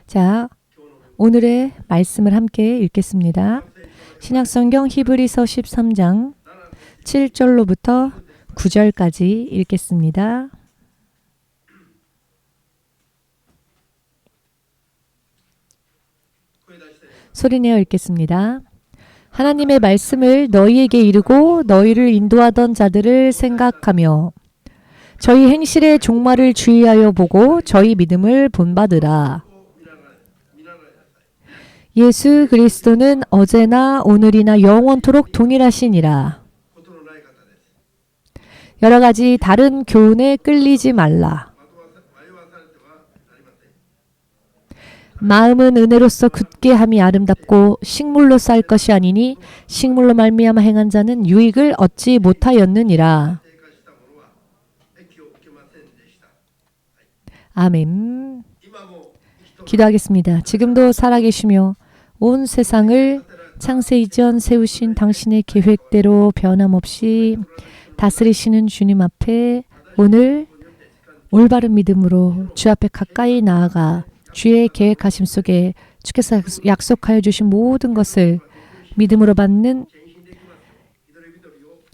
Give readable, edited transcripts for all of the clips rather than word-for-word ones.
자, 오늘의 말씀을 함께 읽겠습니다. 신약성경 히브리서 13장 7절로부터 9절까지 읽겠습니다. 소리내어 읽겠습니다. 하나님의 말씀을 너희에게 이르고 너희를 인도하던 자들을 생각하며 저희 행실의 종말을 주의하여 보고 저희 믿음을 본받으라. 예수 그리스도는 어제나 오늘이나 영원토록 동일하시니라. 여러 가지 다른 교훈에 끌리지 말라. 마음은 은혜로서 굳게 함이 아름답고 식물로 쌀 것이 아니니 식물로 말미암아 행한 자는 유익을 얻지 못하였느니라. 아멘. 기도하겠습니다. 지금도 살아계시며 온 세상을 창세 이전 세우신 당신의 계획대로 변함없이 다스리시는 주님 앞에 오늘 올바른 믿음으로 주 앞에 가까이 나아가 주의 계획하심 속에 주께서 약속하여 주신 모든 것을 믿음으로 받는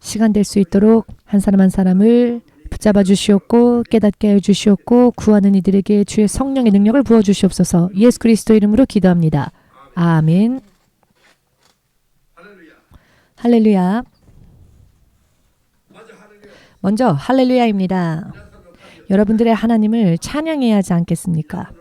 시간 될 수 있도록 한 사람 한 사람을 붙잡아 주시옵고 깨닫게 하여 주시옵고 구하는 이들에게 주의 성령의 능력을 부어 주시옵소서. 예수 그리스도 이름으로 기도합니다. 아멘. 할렐루야. 먼저 할렐루야입니다. 여러분들의 하나님을 찬양해야 하지 않겠습니까?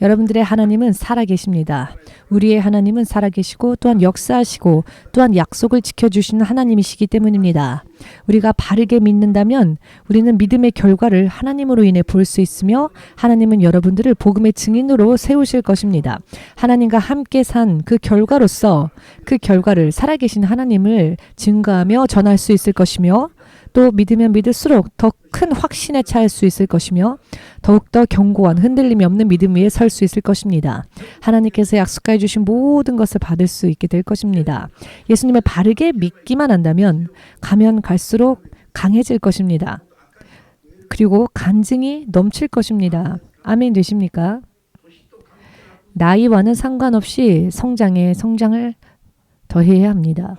여러분들의 하나님은 살아계십니다. 우리의 하나님은 살아계시고 또한 역사하시고 또한 약속을 지켜주시는 하나님이시기 때문입니다. 우리가 바르게 믿는다면 우리는 믿음의 결과를 하나님으로 인해 볼 수 있으며 하나님은 여러분들을 복음의 증인으로 세우실 것입니다. 하나님과 함께 산 그 결과로서 그 결과를 살아계신 하나님을 증거하며 전할 수 있을 것이며 또 믿으면 믿을수록 더 큰 확신에 차일 수 있을 것이며 더욱더 견고한 흔들림이 없는 믿음 위에 설 수 있을 것입니다. 하나님께서 약속하여 주신 모든 것을 받을 수 있게 될 것입니다. 예수님을 바르게 믿기만 한다면 가면 갈수록 강해질 것입니다. 그리고 간증이 넘칠 것입니다. 아멘 되십니까? 나이와는 상관없이 성장을 더해야 합니다.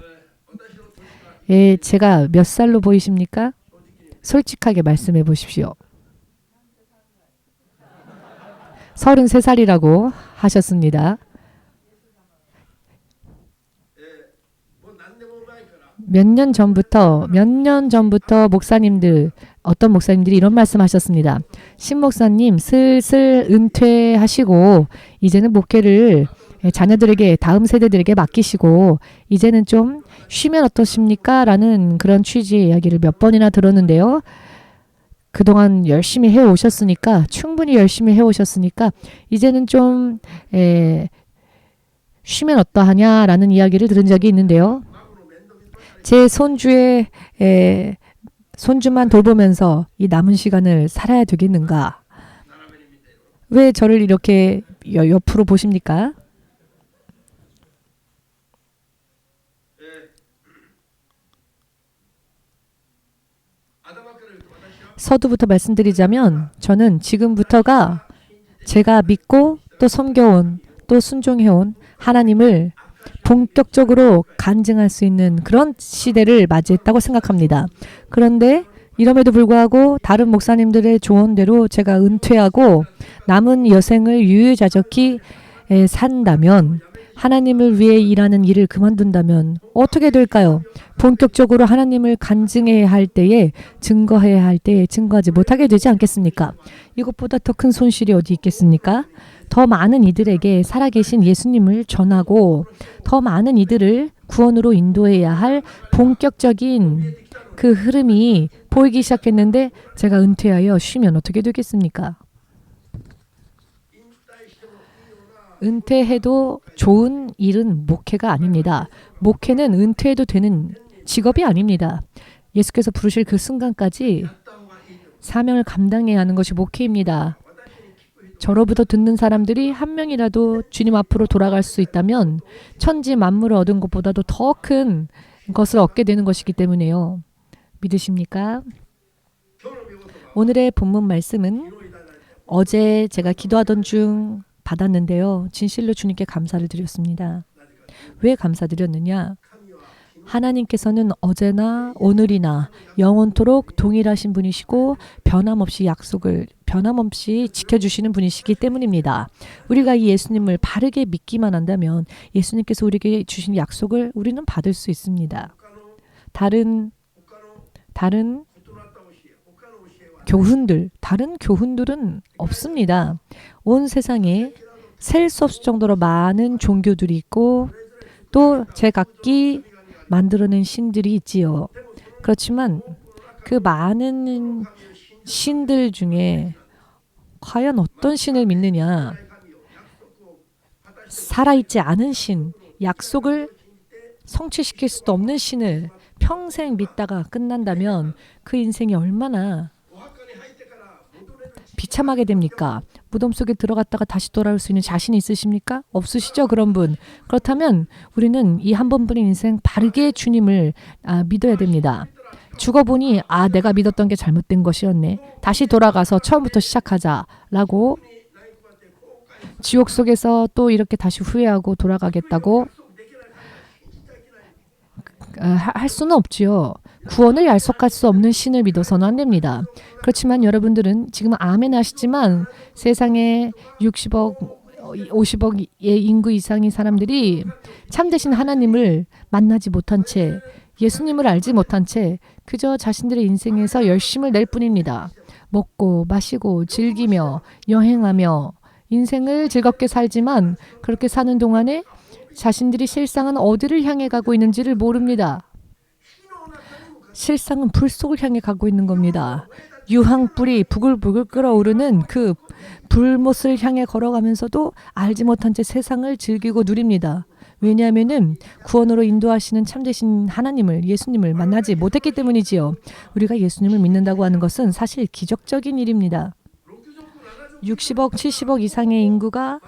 예, 제가 몇 살로 보이십니까? 솔직하게 말씀해 보십시오. 33살이라고 하셨습니다. 몇 년 전부터 목사님들, 어떤 목사님들이 이런 말씀 하셨습니다. 신 목사님 슬슬 은퇴하시고 이제는 목회를 자녀들에게 다음 세대들에게 맡기시고 이제는 좀 쉬면 어떠십니까? 라는 그런 취지의 이야기를 몇 번이나 들었는데요. 그동안 열심히 해오셨으니까 충분히 열심히 해오셨으니까 이제는 좀 쉬면 어떠하냐라는 이야기를 들은 적이 있는데요. 제 손주만 돌보면서 이 남은 시간을 살아야 되겠는가? 왜 저를 이렇게 옆으로 보십니까? 서두부터 말씀드리자면 저는 지금부터가 제가 믿고 또 섬겨온 또 순종해온 하나님을 본격적으로 간증할 수 있는 그런 시대를 맞이했다고 생각합니다. 그런데 이럼에도 불구하고 다른 목사님들의 조언대로 제가 은퇴하고 남은 여생을 유유자적히 산다면 하나님을 위해 일하는 일을 그만둔다면 어떻게 될까요? 본격적으로 하나님을 간증해야 할 때에 증거해야 할 때에 증거하지 못하게 되지 않겠습니까? 이것보다 더 큰 손실이 어디 있겠습니까? 더 많은 이들에게 살아계신 예수님을 전하고 더 많은 이들을 구원으로 인도해야 할 본격적인 그 흐름이 보이기 시작했는데 제가 은퇴하여 쉬면 어떻게 되겠습니까? 은퇴해도 좋은 일은 목회가 아닙니다. 목회는 은퇴해도 되는 직업이 아닙니다. 예수께서 부르실 그 순간까지 사명을 감당해야 하는 것이 목회입니다. 저로부터 듣는 사람들이 한 명이라도 주님 앞으로 돌아갈 수 있다면 천지 만물을 얻은 것보다도 더 큰 것을 얻게 되는 것이기 때문에요. 믿으십니까? 오늘의 본문 말씀은 어제 제가 기도하던 중 받았는데요. 진실로 주님께 감사를 드렸습니다. 왜 감사드렸느냐? 하나님께서는 어제나 오늘이나 영원토록 동일하신 분이시고 변함없이 약속을 변함없이 지켜주시는 분이시기 때문입니다. 우리가 이 예수님을 바르게 믿기만 한다면 예수님께서 우리에게 주신 약속을 우리는 받을 수 있습니다. 다른 다른 교훈들은 없습니다. 온 세상에 셀 수 없을 정도로 많은 종교들이 있고 또 제각기 만들어낸 신들이 있지요. 그렇지만 그 많은 신들 중에 과연 어떤 신을 믿느냐? 살아있지 않은 신, 약속을 성취시킬 수도 없는 신을 평생 믿다가 끝난다면 그 인생이 얼마나 비참하게 됩니까? 무덤 속에 들어갔다가 다시 돌아올 수 있는 자신이 있으십니까? 없으시죠? 그런 분. 그렇다면 우리는 이 한 번뿐인 인생 바르게 주님을 믿어야 됩니다. 죽어보니 내가 믿었던 게 잘못된 것이었네. 다시 돌아가서 처음부터 시작하자라고 지옥 속에서 또 이렇게 다시 후회하고 돌아가겠다고 할 수는 없지요. 구원을 약속할 수 없는 신을 믿어서는 안 됩니다. 그렇지만 여러분들은 지금 아멘 하시지만 세상에 60억, 50억의 인구 이상의 사람들이 참되신 하나님을 만나지 못한 채 예수님을 알지 못한 채 그저 자신들의 인생에서 열심을 낼 뿐입니다. 먹고 마시고 즐기며 여행하며 인생을 즐겁게 살지만 그렇게 사는 동안에 자신들이 실상은 어디를 향해 가고 있는지를 모릅니다. 실상은 불 속을 향해 가고 있는 겁니다. 유황불이 부글부글 끓어오르는 그 불못을 향해 걸어가면서도 알지 못한 채 세상을 즐기고 누립니다. 왜냐하면은 구원으로 인도하시는 참되신 하나님을 예수님을 만나지 못했기 때문이지요. 우리가 예수님을 믿는다고 하는 것은 사실 기적적인 일입니다. 60억, 70억 이상의 인구가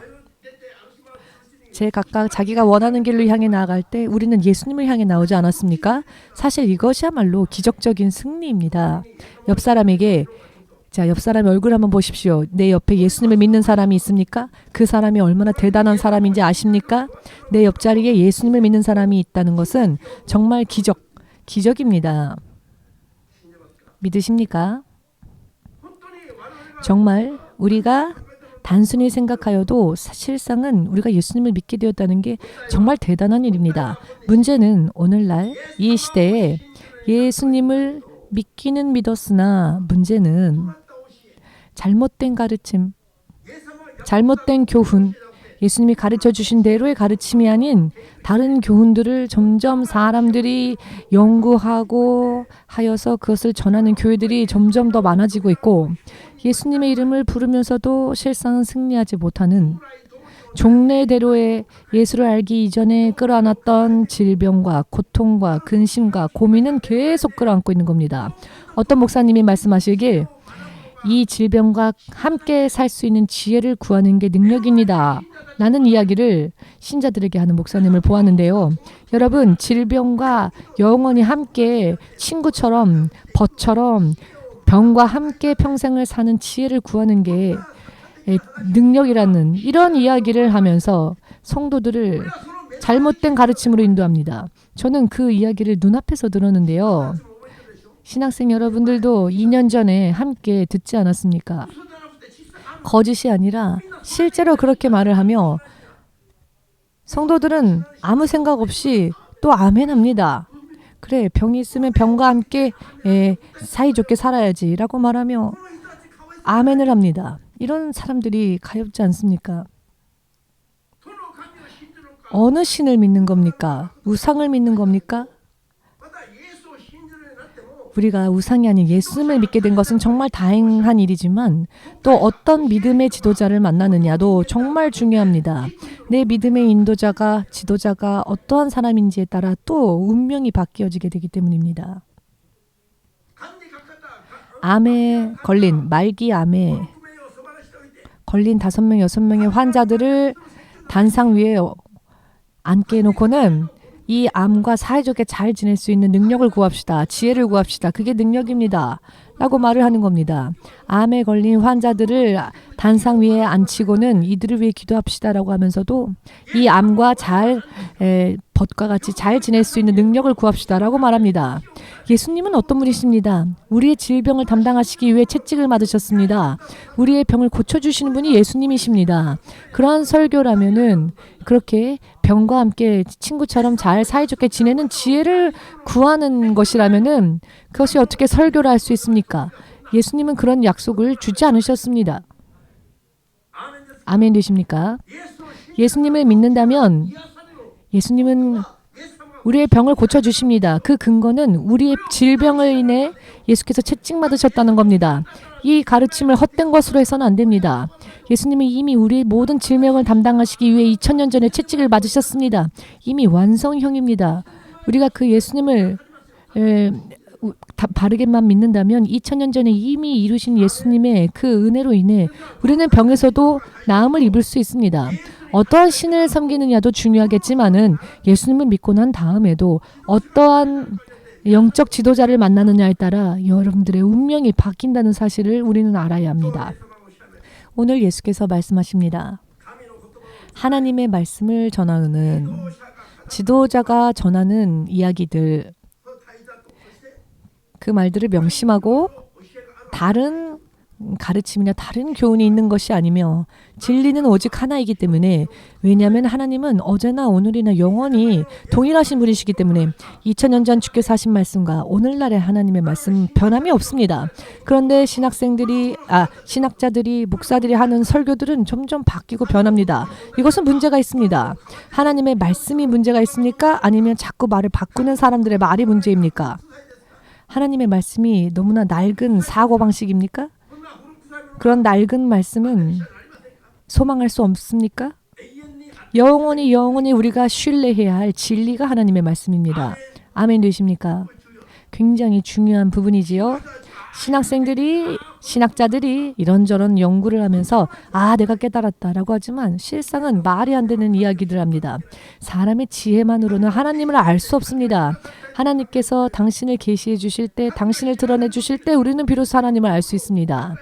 각각 자기가 원하는 길로 향해 나아갈 때 우리는 예수님을 향해 나오지 않았습니까? 사실 이것이야말로 기적적인 승리입니다. 옆 사람에게 옆 사람의 얼굴 한번 보십시오. 내 옆에 예수님을 믿는 사람이 있습니까? 그 사람이 얼마나 대단한 사람인지 아십니까? 내 옆자리에 예수님을 믿는 사람이 있다는 것은 정말 기적입니다. 믿으십니까? 정말 우리가 단순히 생각하여도 사실상은 우리가 예수님을 믿게 되었다는 게 정말 대단한 일입니다. 문제는 오늘날 이 시대에 예수님을 믿기는 믿었으나 문제는 잘못된 가르침, 잘못된 교훈, 예수님이 가르쳐 주신 대로의 가르침이 아닌 다른 교훈들을 점점 사람들이 연구하고 하여서 그것을 전하는 교회들이 점점 더 많아지고 있고 예수님의 이름을 부르면서도 실상은 승리하지 못하는 종래대로의 예수를 알기 이전에 끌어안았던 질병과 고통과 근심과 고민은 계속 끌어안고 있는 겁니다. 어떤 목사님이 말씀하시길 이 질병과 함께 살 수 있는 지혜를 구하는 게 능력입니다. 라는 이야기를 신자들에게 하는 목사님을 보았는데요. 여러분, 질병과 영원히 함께 친구처럼 벗처럼 병과 함께 평생을 사는 지혜를 구하는 게 능력이라는 이런 이야기를 하면서 성도들을 잘못된 가르침으로 인도합니다. 저는 그 이야기를 눈앞에서 들었는데요. 신학생 여러분들도 2년 전에 함께 듣지 않았습니까? 거짓이 아니라 실제로 그렇게 말을 하며 성도들은 아무 생각 없이 또 아멘합니다. 그래, 병이 있으면 병과 함께 사이좋게 살아야지 라고 말하며 아멘을 합니다. 이런 사람들이 가엾지 않습니까? 어느 신을 믿는 겁니까? 우상을 믿는 겁니까? 우리가 우상이 아닌 예수님을 믿게 된 것은 정말 다행한 일이지만 또 어떤 믿음의 지도자를 만나느냐도 정말 중요합니다. 내 믿음의 인도자가 지도자가 어떠한 사람인지에 따라 또 운명이 바뀌어지게 되기 때문입니다. 암에 걸린 말기 암에 걸린 5명, 6명의 환자들을 단상 위에 앉게 해놓고는 이 암과 사이좋게 잘 지낼 수 있는 능력을 구합시다. 지혜를 구합시다. 그게 능력입니다. 라고 말을 하는 겁니다. 암에 걸린 환자들을 단상 위에 앉히고는 이들을 위해 기도합시다라고 하면서도 이 암과 잘 벗과 같이 잘 지낼 수 있는 능력을 구합시다라고 말합니다. 예수님은 어떤 분이십니다. 우리의 질병을 담당하시기 위해 채찍을 맞으셨습니다. 우리의 병을 고쳐주시는 분이 예수님이십니다. 그러한 설교라면은 그렇게 병과 함께 친구처럼 잘 사이좋게 지내는 지혜를 구하는 것이라면은 그것이 어떻게 설교를 할 수 있습니까? 예수님은 그런 약속을 주지 않으셨습니다. 아멘 되십니까? 예수님을 믿는다면 예수님은 우리의 병을 고쳐주십니다. 그 근거는 우리의 질병을 인해 예수께서 채찍 맞으셨다는 겁니다. 이 가르침을 헛된 것으로 해서는 안 됩니다. 예수님이 이미 우리의 모든 질병을 담당하시기 위해 2000년 전에 채찍을 맞으셨습니다. 이미 완성형입니다. 우리가 그 예수님을 바르게만 믿는다면 2000년 전에 이미 이루신 예수님의 그 은혜로 인해 우리는 병에서도 나음을 입을 수 있습니다. 어떠한 신을 섬기느냐도 중요하겠지만은 예수님을 믿고 난 다음에도 어떠한 영적 지도자를 만나느냐에 따라 여러분들의 운명이 바뀐다는 사실을 우리는 알아야 합니다. 오늘 예수께서 말씀하십니다. 하나님의 말씀을 전하는 지도자가 전하는 이야기들, 그 말들을 명심하고 다른 가르침이나 다른 교훈이 있는 것이 아니며 진리는 오직 하나이기 때문에, 왜냐하면 하나님은 어제나 오늘이나 영원히 동일하신 분이시기 때문에 2000년 전 주께서 하신 말씀과 오늘날의 하나님의 말씀 변함이 없습니다. 그런데 신학자들이 목사들이 하는 설교들은 점점 바뀌고 변합니다. 이것은 문제가 있습니다. 하나님의 말씀이 문제가 있습니까? 아니면 자꾸 말을 바꾸는 사람들의 말이 문제입니까? 하나님의 말씀이 너무나 낡은 사고방식입니까? 그런 낡은 말씀은 소망할 수 없습니까? 영원히 우리가 신뢰해야 할 진리가 하나님의 말씀입니다. 아멘 되십니까? 굉장히 중요한 부분이지요. 신학자들이 이런저런 연구를 하면서 내가 깨달았다라고 하지만 실상은 말이 안 되는 이야기들 합니다. 사람의 지혜만으로는 하나님을 알 수 없습니다. 하나님께서 당신을 계시해 주실 때, 당신을 드러내 주실 때 우리는 비로소 하나님을 알 수 있습니다.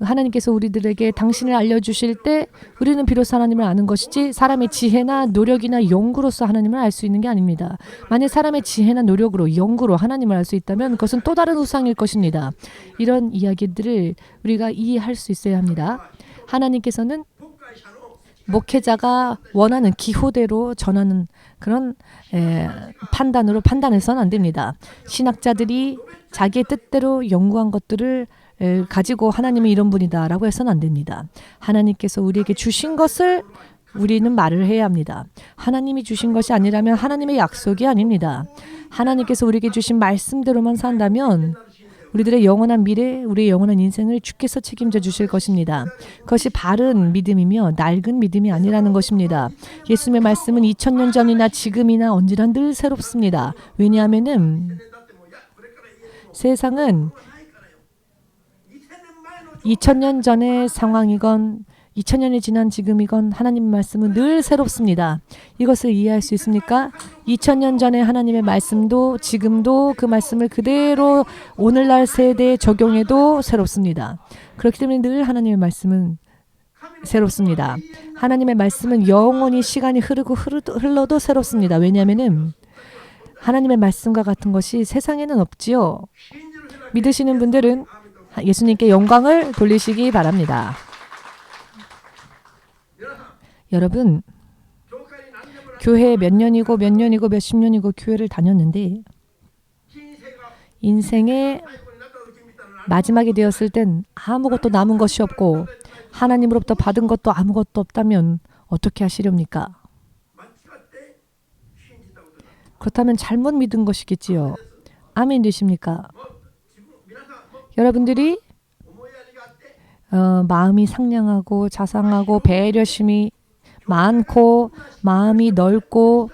하나님께서 우리들에게 당신을 알려주실 때 우리는 비로소 하나님을 아는 것이지 사람의 지혜나 노력이나 연구로서 하나님을 알 수 있는 게 아닙니다. 만약 사람의 지혜나 노력으로 연구로 하나님을 알 수 있다면 그것은 또 다른 우상일 것입니다. 이런 이야기들을 우리가 이해할 수 있어야 합니다. 하나님께서는 목회자가 원하는 기호대로 전하는 그런 판단으로 판단해서는 안 됩니다. 신학자들이 자기의 뜻대로 연구한 것들을 가지고 하나님은 이런 분이다라고 해서는 안 됩니다. 하나님께서 우리에게 주신 것을 우리는 말을 해야 합니다. 하나님이 주신 것이 아니라면 하나님의 약속이 아닙니다. 하나님께서 우리에게 주신 말씀대로만 산다면 우리들의 영원한 미래, 우리의 영원한 인생을 주께서 책임져 주실 것입니다. 그것이 바른 믿음이며 낡은 믿음이 아니라는 것입니다. 예수님의 말씀은 2000년 전이나 지금이나 언제나 늘 새롭습니다. 왜냐하면은 세상은 2000년 전의 상황이건 2000년이 지난 지금이건 하나님의 말씀은 늘 새롭습니다. 이것을 이해할 수 있습니까? 2000년 전의 하나님의 말씀도 지금도 그 말씀을 그대로 오늘날 세대에 적용해도 새롭습니다. 그렇기 때문에 늘 하나님의 말씀은 새롭습니다. 하나님의 말씀은 영원히 시간이 흘러도 새롭습니다. 왜냐하면 하나님의 말씀과 같은 것이 세상에는 없지요. 믿으시는 분들은 예수님께 영광을 돌리시기 바랍니다. 여러분, 교회 몇 년이고 몇십 년이고 교회를 다녔는데 인생의 마지막이 되었을 땐 아무것도 남은 것이 없고 하나님으로부터 받은 것도 아무것도 없다면 어떻게 하시렵니까? 그렇다면 잘못 믿은 것이겠지요. 아멘 되십니까? 여러분들이 마음이 상냥하고 자상하고 배려심이 많고 마음이 넓고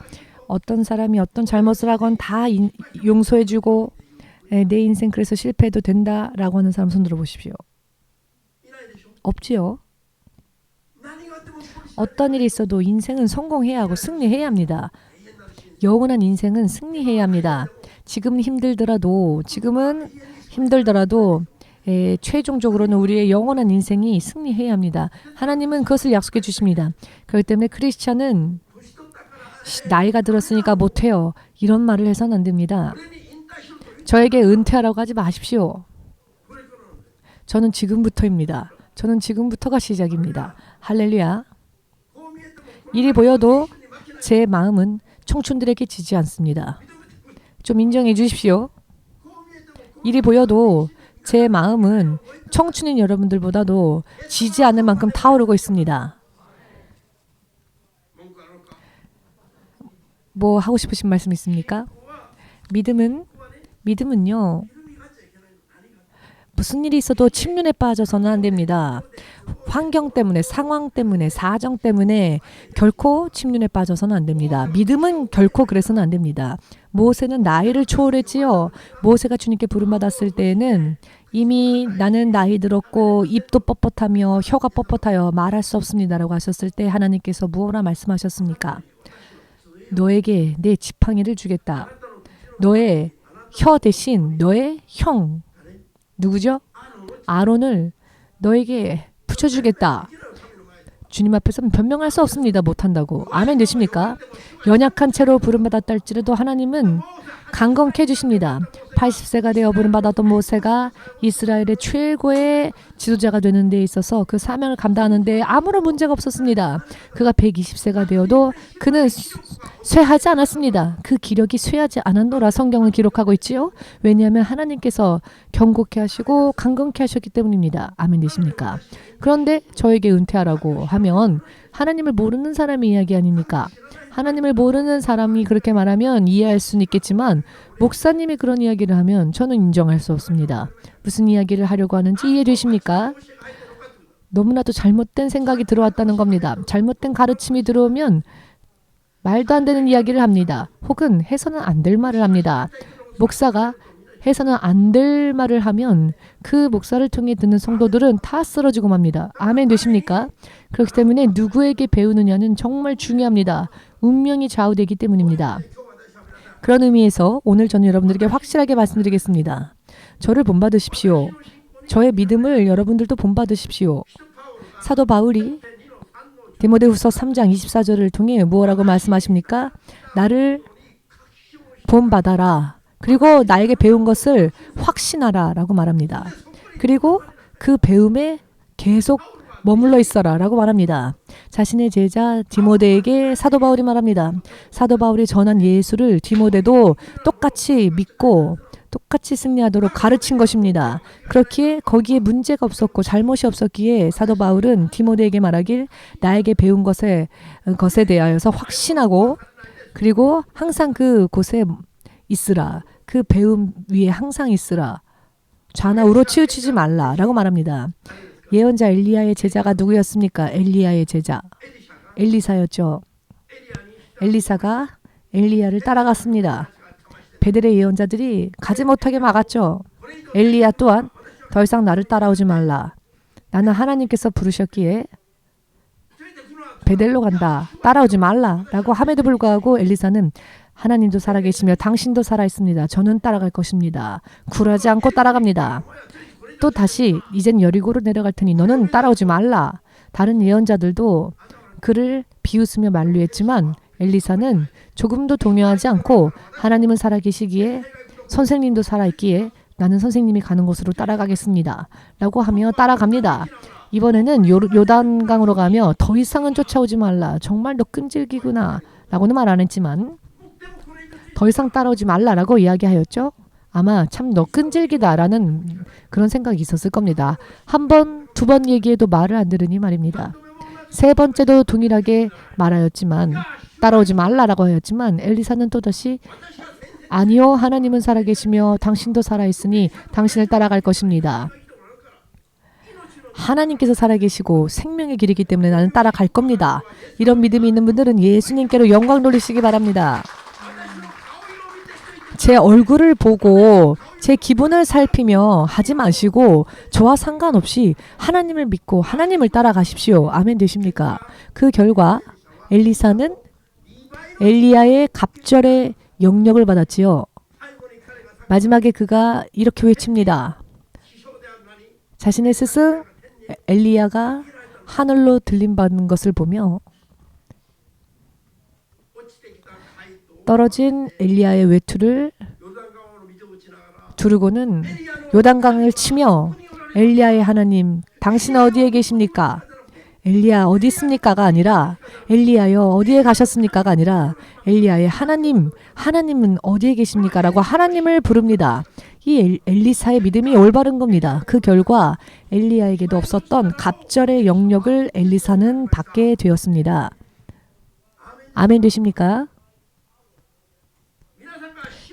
어떤 사람이 어떤 잘못을 하건 다 용서해주고 내 인생 그래서 실패해도 된다라고 하는 사람 손 들어보십시오. 없지요. 어떤 일이 있어도 인생은 성공해야 하고 승리해야 합니다. 영원한 인생은 승리해야 합니다. 지금은 힘들더라도 지금은 힘들더라도 최종적으로는 우리의 영원한 인생이 승리해야 합니다. 하나님은 그것을 약속해 주십니다. 그렇기 때문에 크리스찬은 나이가 들었으니까 못해요. 이런 말을 해서는 안 됩니다. 저에게 은퇴하라고 하지 마십시오. 저는 지금부터입니다. 저는 지금부터가 시작입니다. 할렐루야. 이리 보여도 제 마음은 청춘들에게 지지 않습니다. 좀 인정해 주십시오. 이리 보여도 제 마음은 청춘인 여러분들보다도 지지 않을 만큼 타오르고 있습니다. 뭐 하고 싶으신 말씀 있습니까? 믿음은요. 무슨 일이 있어도 침륜에 빠져서는 안 됩니다. 환경 때문에, 상황 때문에, 사정 때문에 결코 침륜에 빠져서는 안 됩니다. 믿음은 결코 그래서는 안 됩니다. 모세는 나이를 초월했지요. 모세가 주님께 부름받았을 때에는 이미 나는 나이 들었고 입도 뻣뻣하며 혀가 뻣뻣하여 말할 수 없습니다라고 하셨을 때 하나님께서 무엇라 말씀하셨습니까? 너에게 내 지팡이를 주겠다. 너의 혀 대신 너의 형 누구죠? 아론을 너에게 붙여주겠다. 주님 앞에서는 변명할 수 없습니다. 못한다고. 아멘 되십니까? 연약한 채로 부름받았다 할지라도 하나님은 강건케 해주십니다. 80세가 되어 부름받았던 모세가 이스라엘의 최고의 지도자가 되는 데 있어서 그 사명을 감당하는 데 아무런 문제가 없었습니다. 그가 120세가 되어도 그는 쇠하지 않았습니다. 그 기력이 쇠하지 않았노라 성경은 기록하고 있지요. 왜냐하면 하나님께서 경고케 하시고 강건케 하셨기 때문입니다. 아멘 되십니까? 그런데 저에게 은퇴하라고 하면 하나님을 모르는 사람의 이야기 아닙니까? 하나님을 모르는 사람이 그렇게 말하면 이해할 수는 있겠지만 목사님이 그런 이야기를 하면 저는 인정할 수 없습니다. 무슨 이야기를 하려고 하는지 이해되십니까? 너무나도 잘못된 생각이 들어왔다는 겁니다. 잘못된 가르침이 들어오면 말도 안 되는 이야기를 합니다. 혹은 해서는 안 될 말을 합니다. 목사가 해서는 안 될 말을 하면 그 목사를 통해 듣는 성도들은 다 쓰러지고 맙니다. 아멘 되십니까? 그렇기 때문에 누구에게 배우느냐는 정말 중요합니다. 운명이 좌우되기 때문입니다. 그런 의미에서 오늘 저는 여러분들에게 확실하게 말씀드리겠습니다. 저를 본받으십시오. 저의 믿음을 여러분들도 본받으십시오. 사도 바울이 디모데후서 3장 24절을 통해 무엇라고 말씀하십니까? 나를 본받아라. 그리고 나에게 배운 것을 확신하라 라고 말합니다. 그리고 그 배움에 계속 머물러 있어라 라고 말합니다. 자신의 제자 디모데에게 사도 바울이 말합니다. 사도 바울이 전한 예수를 디모데도 똑같이 믿고 똑같이 승리하도록 가르친 것입니다. 그렇기에 거기에 문제가 없었고 잘못이 없었기에 사도 바울은 디모데에게 말하길 나에게 배운 것에 대하여서 확신하고 그리고 항상 그 곳에 있으라. 그 배움 위에 항상 있으라. 좌나 우로 치우치지 말라 라고 말합니다. 예언자 엘리야의 제자가 누구였습니까? 엘리야의 제자 엘리사였죠. 엘리사가 엘리야를 따라갔습니다. 베델의 예언자들이 가지 못하게 막았죠. 엘리야 또한 더 이상 나를 따라오지 말라. 나는 하나님께서 부르셨기에 베델로 간다. 따라오지 말라 라고 함에도 불구하고 엘리사는 하나님도 살아계시며 당신도 살아있습니다. 저는 따라갈 것입니다. 굴하지 않고 따라갑니다. 또 다시 이젠 여리고로 내려갈 테니 너는 따라오지 말라. 다른 예언자들도 그를 비웃으며 만류했지만 엘리사는 조금도 동요하지 않고 하나님은 살아계시기에 선생님도 살아있기에 나는 선생님이 가는 곳으로 따라가겠습니다. 라고 하며 따라갑니다. 이번에는 요단강으로 가며 더 이상은 쫓아오지 말라. 정말 너 끈질기구나. 라고는 말 안 했지만 더 이상 따라오지 말라라고 이야기하였죠. 아마 참 너 끈질기다라는 그런 생각이 있었을 겁니다. 한 번, 두 번 얘기해도 말을 안 들으니 말입니다. 세 번째도 동일하게 말하였지만 따라오지 말라라고 하였지만 엘리사는 또다시 아니요 하나님은 살아계시며 당신도 살아있으니 당신을 따라갈 것입니다. 하나님께서 살아계시고 생명의 길이기 때문에 나는 따라갈 겁니다. 이런 믿음이 있는 분들은 예수님께로 영광 돌리시기 바랍니다. 제 얼굴을 보고 제 기분을 살피며 하지 마시고 저와 상관없이 하나님을 믿고 하나님을 따라가십시오. 아멘 되십니까? 그 결과 엘리사는 엘리야의 갑절의 영역을 받았지요. 마지막에 그가 이렇게 외칩니다. 자신의 스승 엘리야가 하늘로 들림받는 것을 보며 떨어진 엘리야의 외투를 두르고는 요단강을 치며 엘리야의 하나님, 당신은 어디에 계십니까? 엘리야 어디 있습니까가 아니라 엘리야여 어디에 가셨습니까가 아니라 엘리야의 하나님, 하나님은 어디에 계십니까? 라고 하나님을 부릅니다. 이 엘리사의 믿음이 올바른 겁니다. 그 결과 엘리야에게도 없었던 갑절의 영역을 엘리사는 받게 되었습니다. 아멘 되십니까?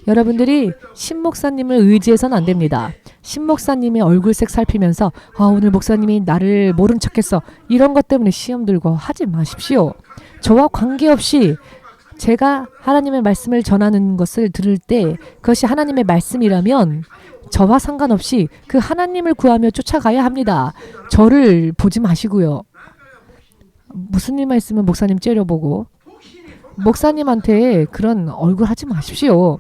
여러분들이 신목사님을 의지해서는 안 됩니다. 신목사님의 얼굴색 살피면서 오늘 목사님이 나를 모른 척했어. 이런 것 때문에 시험 들고 하지 마십시오. 저와 관계없이 제가 하나님의 말씀을 전하는 것을 들을 때 그것이 하나님의 말씀이라면 저와 상관없이 그 하나님을 구하며 쫓아가야 합니다. 저를 보지 마시고요. 무슨 일만 있으면 목사님 째려보고 목사님한테 그런 얼굴 하지 마십시오.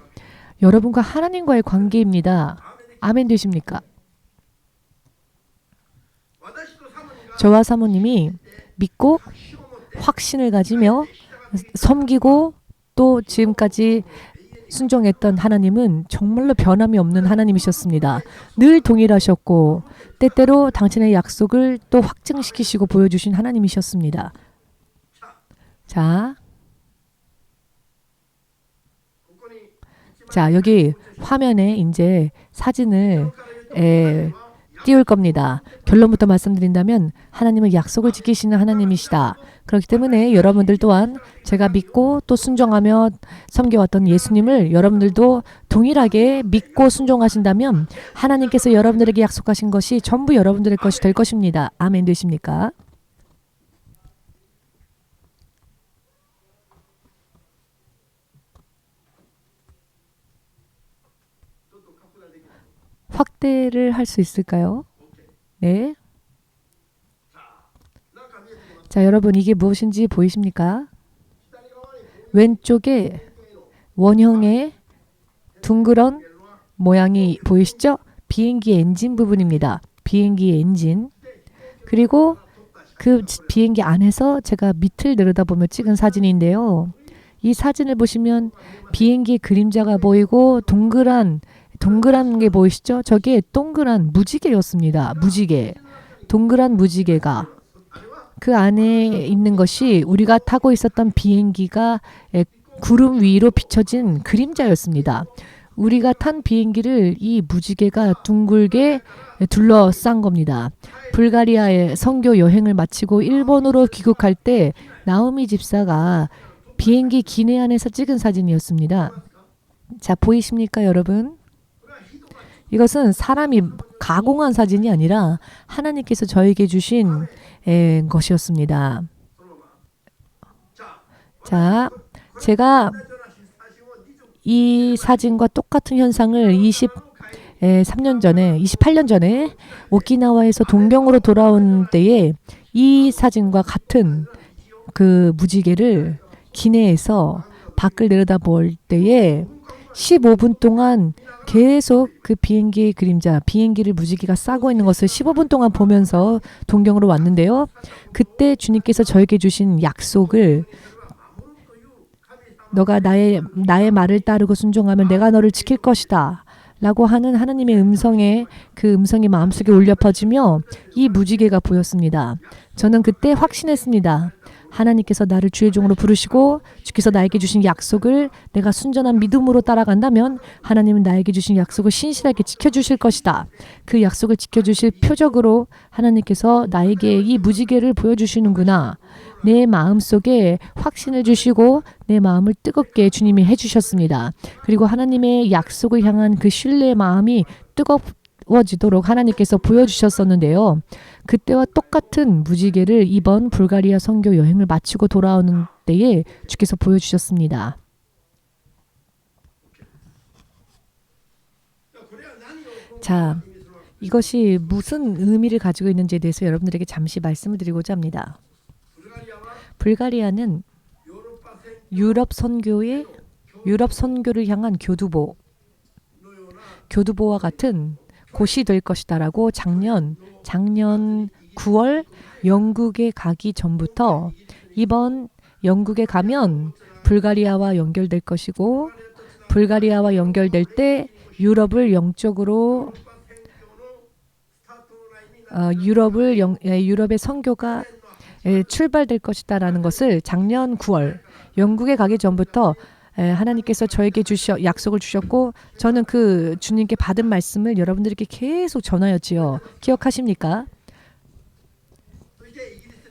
여러분과 하나님과의 관계입니다. 아멘 되십니까? 저와 사모님이 믿고 확신을 가지며 섬기고 또 지금까지 순종했던 하나님은 정말로 변함이 없는 하나님이셨습니다. 늘 동일하셨고 때때로 당신의 약속을 또 확증시키시고 보여주신 하나님이셨습니다. 자, 여기 화면에 이제 사진을 띄울 겁니다. 결론부터 말씀드린다면 하나님은 약속을 지키시는 하나님이시다. 그렇기 때문에 여러분들 또한 제가 믿고 또 순종하며 섬겨왔던 예수님을 여러분들도 동일하게 믿고 순종하신다면 하나님께서 여러분들에게 약속하신 것이 전부 여러분들의 것이 될 것입니다. 아멘 되십니까? 확대를 할 수 있을까요? 네. 자, 여러분 이게 무엇인지 보이십니까? 왼쪽에 원형의 둥그런 모양이 보이시죠? 비행기 엔진 부분입니다. 비행기 엔진. 그리고 그 비행기 안에서 제가 밑을 내려다보며 찍은 사진인데요. 이 사진을 보시면 비행기 그림자가 보이고 동그란 게 보이시죠? 저게 동그란 무지개였습니다. 무지개. 동그란 무지개가 그 안에 있는 것이 우리가 타고 있었던 비행기가 구름 위로 비춰진 그림자였습니다. 우리가 탄 비행기를 이 무지개가 둥글게 둘러싼 겁니다. 불가리아의 선교 여행을 마치고 일본으로 귀국할 때 나오미 집사가 비행기 기내 안에서 찍은 사진이었습니다. 자, 보이십니까, 여러분? 이것은 사람이 가공한 사진이 아니라 하나님께서 저에게 주신 것이었습니다. 자, 제가 이 사진과 똑같은 현상을 28년 전에 오키나와에서 동경으로 돌아온 때에 이 사진과 같은 그 무지개를 기내에서 밖을 내려다볼 때에 15분 동안 계속 그 비행기의 그림자, 비행기를 무지개가 싸고 있는 것을 15분 동안 보면서 동경으로 왔는데요. 그때 주님께서 저에게 주신 약속을 너가 나의 말을 따르고 순종하면 내가 너를 지킬 것이다. 라고 하는 하나님의 그 음성이 마음속에 울려 퍼지며 이 무지개가 보였습니다. 저는 그때 확신했습니다. 하나님께서 나를 주의 종으로 부르시고 주께서 나에게 주신 약속을 내가 순전한 믿음으로 따라간다면 하나님은 나에게 주신 약속을 신실하게 지켜주실 것이다. 그 약속을 지켜주실 표적으로 하나님께서 나에게 이 무지개를 보여주시는구나. 내 마음속에 확신을 주시고 내 마음을 뜨겁게 주님이 해주셨습니다. 그리고 하나님의 약속을 향한 그 신뢰의 마음이 뜨거워지도록 하나님께서 보여주셨었는데요. 그때와 똑같은 무지개를 이번 불가리아 선교 여행을 마치고 돌아오는 때에 주께서 보여주셨습니다. 자, 이것이 무슨 의미를 가지고 있는지에 대해서 여러분들에게 잠시 말씀을 드리고자 합니다. 불가리아는 유럽 선교를 향한 교두보, 교두보와 같은 곳이 될 것이다라고 작년 9월 영국에 가기 전부터 이번 영국에 가면 불가리아와 연결될 것이고 불가리아와 연결될 때 유럽을 영적으로 유럽의 선교가 출발될 것이다라는 것을 작년 9월 영국에 가기 전부터 하나님께서 저에게 약속을 주셨고 저는 그 주님께 받은 말씀을 여러분들에게 계속 전하였지요. 기억하십니까?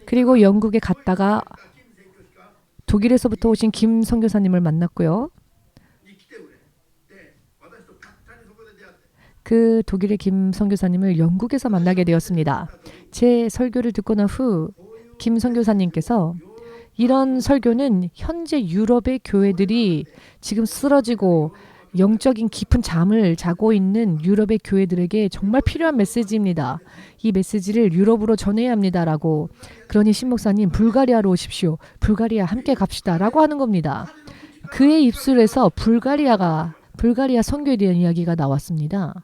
그리고 영국에 갔다가 독일에서부터 오신 김 선교사님을 만났고요. 그 독일의 김 선교사님을 영국에서 만나게 되었습니다. 제 설교를 듣고 난 후 김 선교사님께서 이런 설교는 현재 유럽의 교회들이 지금 쓰러지고 영적인 깊은 잠을 자고 있는 유럽의 교회들에게 정말 필요한 메시지입니다. 이 메시지를 유럽으로 전해야 합니다라고. 그러니 신목사님 불가리아로 오십시오. 불가리아 함께 갑시다라고 하는 겁니다. 그의 입술에서 불가리아 선교에 대한 이야기가 나왔습니다.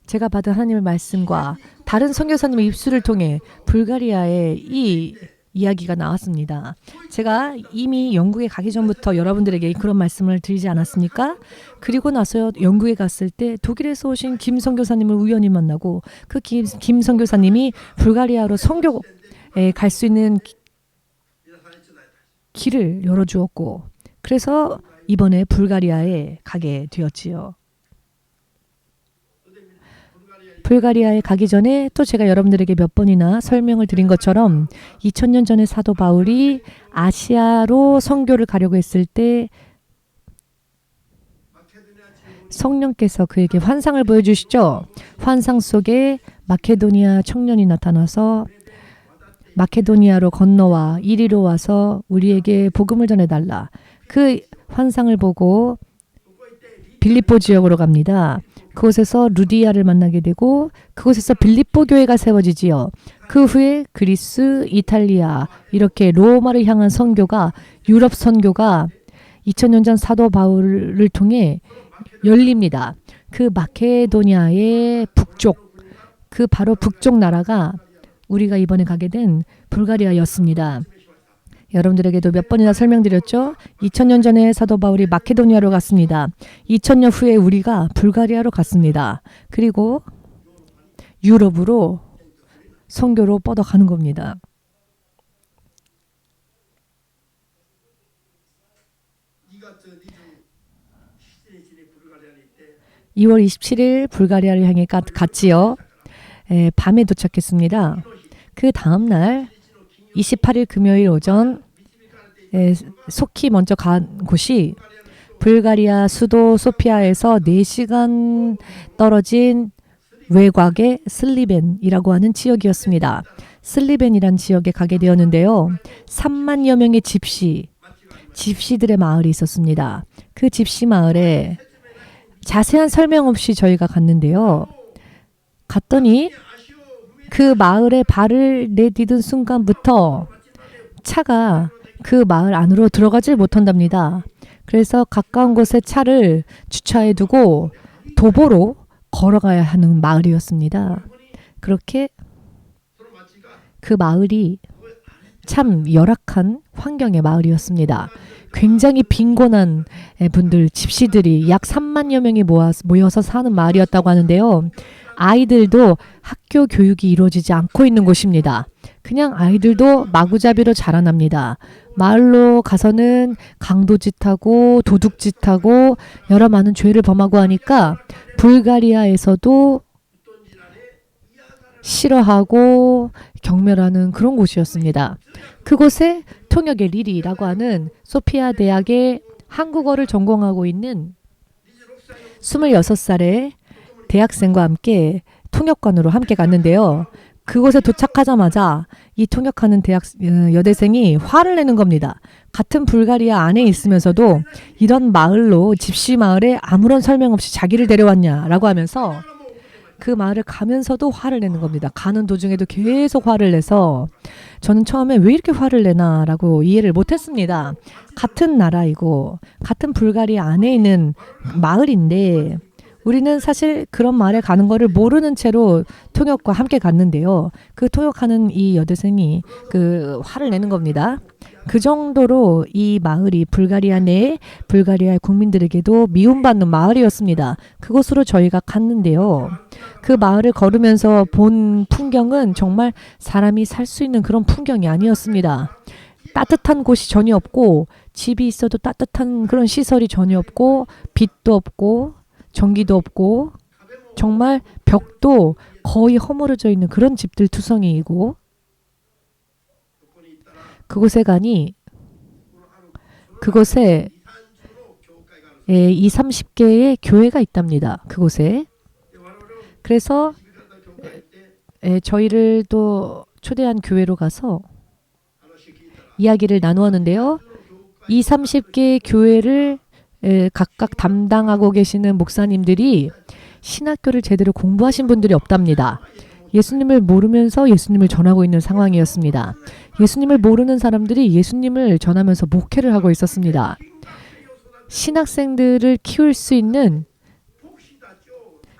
제가 받은 하나님의 말씀과 다른 선교사님의 입술을 통해 불가리아의 이 이야기가 나왔습니다. 제가 이미 영국에 가기 전부터 여러분들에게 그런 말씀을 드리지 않았습니까? 그리고 나서 영국에 갔을 때 독일에서 오신 김 선교사님을 우연히 만나고 그 김 선교사님이 불가리아로 선교에 갈 수 있는 길을 열어주었고 그래서 이번에 불가리아에 가게 되었지요. 불가리아에 가기 전에 또 제가 여러분들에게 몇 번이나 설명을 드린 것처럼 2000년 전에 사도 바울이 아시아로 선교를 가려고 했을 때 성령께서 그에게 환상을 보여주시죠. 환상 속에 마케도니아 청년이 나타나서 마케도니아로 건너와 이리로 와서 우리에게 복음을 전해달라. 그 환상을 보고 빌립보 지역으로 갑니다. 그곳에서 루디아를 만나게 되고 그곳에서 빌립보 교회가 세워지지요. 그 후에 그리스, 이탈리아 이렇게 로마를 향한 선교가 유럽 선교가 2000년 전 사도 바울을 통해 열립니다. 그 마케도니아의 북쪽 그 바로 북쪽 나라가 우리가 이번에 가게 된 불가리아였습니다. 여러분들에게도 몇 번이나 설명드렸죠. 2000년 전에 사도 바울이 마케도니아로 갔습니다. 2000년 후에 우리가 불가리아로 갔습니다. 그리고 유럽으로 선교로 뻗어가는 겁니다. (2월 27일) 불가리아를 향해 갔지요. 밤에 도착했습니다. 그 다음날 28일 금요일 오전 속히 먼저 간 곳이 불가리아 수도 소피아에서 4시간 떨어진 외곽의 슬리벤이라고 하는 지역이었습니다. 슬리벤이란 지역에 가게 되었는데요. 3만여 명의 집시들의 마을이 있었습니다. 그 집시 마을에 자세한 설명 없이 저희가 갔는데요. 갔더니 그 마을에 발을 내디딘 순간부터 차가 그 마을 안으로 들어가질 못한답니다. 그래서 가까운 곳에 차를 주차해 두고 도보로 걸어가야 하는 마을이었습니다. 그렇게 그 마을이 참 열악한 환경의 마을이었습니다. 굉장히 빈곤한 분들, 집시들이 약 3만여 명이 모여서 사는 마을이었다고 하는데요. 아이들도 학교 교육이 이루어지지 않고 있는 곳입니다. 그냥 아이들도 마구잡이로 자라납니다. 마을로 가서는 강도짓하고 도둑짓하고 여러 많은 죄를 범하고 하니까 불가리아에서도 싫어하고 경멸하는 그런 곳이었습니다. 그곳에 통역의 리리라고 하는 소피아 대학의 한국어를 전공하고 있는 26살의 대학생과 함께 통역관으로 함께 갔는데요. 그곳에 도착하자마자 이 통역하는 여대생이 화를 내는 겁니다. 같은 불가리아 안에 있으면서도 이런 마을로 집시 마을에 아무런 설명 없이 자기를 데려왔냐라고 하면서 그 마을을 가면서도 화를 내는 겁니다. 가는 도중에도 계속 화를 내서 저는 처음에 왜 이렇게 화를 내나라고 이해를 못했습니다. 같은 나라이고 같은 불가리아 안에 있는 마을인데 우리는 사실 그런 마을에 가는 거를 모르는 채로 통역과 함께 갔는데요. 그 통역하는 이 여대생이 그 화를 내는 겁니다. 그 정도로 이 마을이 불가리아 내 불가리아의 국민들에게도 미움받는 마을이었습니다. 그곳으로 저희가 갔는데요. 그 마을을 걸으면서 본 풍경은 정말 사람이 살 수 있는 그런 풍경이 아니었습니다. 따뜻한 곳이 전혀 없고 집이 있어도 따뜻한 그런 시설이 전혀 없고 빛도 없고 전기도 없고 정말 벽도 거의 허물어져 있는 그런 집들 투성이이고 그곳에 가니 그곳에 2, 30개의 교회가 있답니다. 그곳에. 그래서 저희를 또 초대한 교회로 가서 이야기를 나누었는데요. 2, 30개의 교회를 각각 담당하고 계시는 목사님들이 신학교를 제대로 공부하신 분들이 없답니다. 예수님을 모르면서 예수님을 전하고 있는 상황이었습니다. 예수님을 모르는 사람들이 예수님을 전하면서 목회를 하고 있었습니다. 신학생들을 키울 수 있는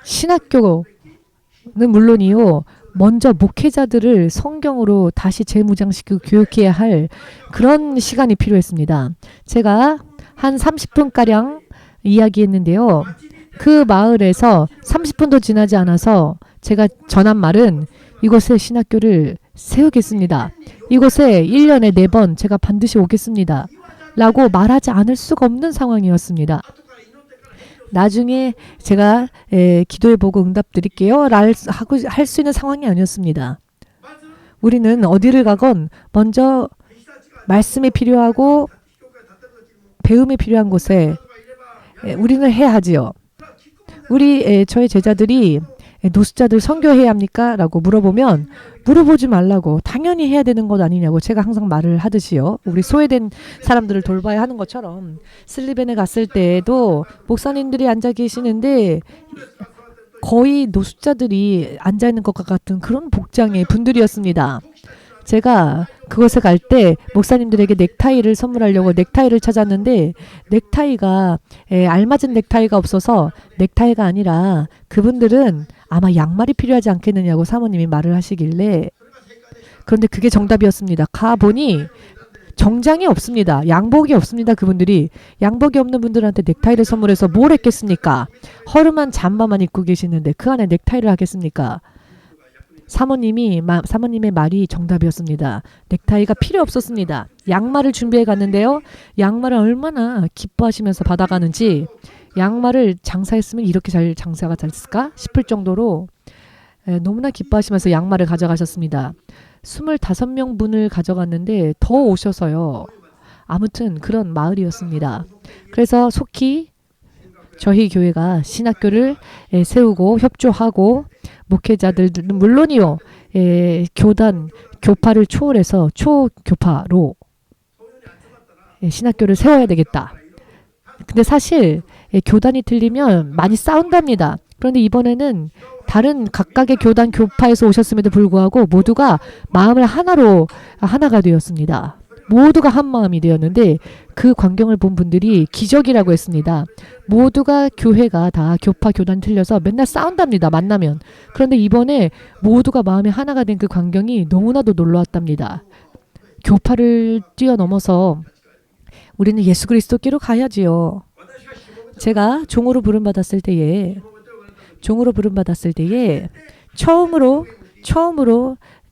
신학교는 물론이요. 먼저 목회자들을 성경으로 다시 재무장시키고 교육해야 할 그런 시간이 필요했습니다. 제가 한 30분가량 이야기했는데요. 그 마을에서 30분도 지나지 않아서 제가 전한 말은 이곳에 신학교를 세우겠습니다. 이곳에 1년에 4번 제가 반드시 오겠습니다. 라고 말하지 않을 수가 없는 상황이었습니다. 나중에 제가 기도해보고 응답 드릴게요. 하고 할 수 있는 상황이 아니었습니다. 우리는 어디를 가건 먼저 말씀이 필요하고 배움이 필요한 곳에 우리는 해야 하지요. 저의 제자들이 노숙자들 선교해야 합니까? 라고 물어보면 물어보지 말라고 당연히 해야 되는 것 아니냐고 제가 항상 말을 하듯이요. 우리 소외된 사람들을 돌봐야 하는 것처럼 슬리벤에 갔을 때에도 목사님들이 앉아 계시는데 거의 노숙자들이 앉아있는 것과 같은 그런 복장의 분들이었습니다. 제가 그곳에 갈 때 목사님들에게 넥타이를 선물하려고 넥타이를 찾았는데 넥타이가 알맞은 넥타이가 없어서 넥타이가 아니라 그분들은 아마 양말이 필요하지 않겠느냐고 사모님이 말을 하시길래 그런데 그게 정답이었습니다. 가보니 정장이 없습니다. 양복이 없습니다. 그분들이 양복이 없는 분들한테 넥타이를 선물해서 뭘 했겠습니까? 허름한 잠바만 입고 계시는데 그 안에 넥타이를 하겠습니까? 사모님의 말이 정답이었습니다. 넥타이가 필요 없었습니다. 양말을 준비해 갔는데요. 양말을 얼마나 기뻐하시면서 받아가는지 양말을 장사했으면 이렇게 잘 장사가 됐을까 싶을 정도로 너무나 기뻐하시면서 양말을 가져가셨습니다. 25명 분을 가져갔는데 더 오셔서요. 아무튼 그런 마을이었습니다. 그래서 속히 저희 교회가 신학교를 세우고 협조하고 목회자들은 물론이요. 교파를 초월해서 초교파로 신학교를 세워야 되겠다. 근데 사실 교단이 틀리면 많이 싸운답니다. 그런데 이번에는 다른 각각의 교단 교파에서 오셨음에도 불구하고 모두가 마음을 하나가 되었습니다. 모두가 한 마음이 되었는데 그 광경을 본 분들이 기적이라고 했습니다. 모두가 교회가 다 교파 교단 틀려서 맨날 싸운답니다. 만나면. 그런데 이번에 모두가 마음이 하나가 된 그 광경이 너무나도 놀라웠답니다. 교파를 뛰어넘어서 우리는 예수 그리스도께로 가야지요. 제가 종으로 부름받았을 때에 처음으로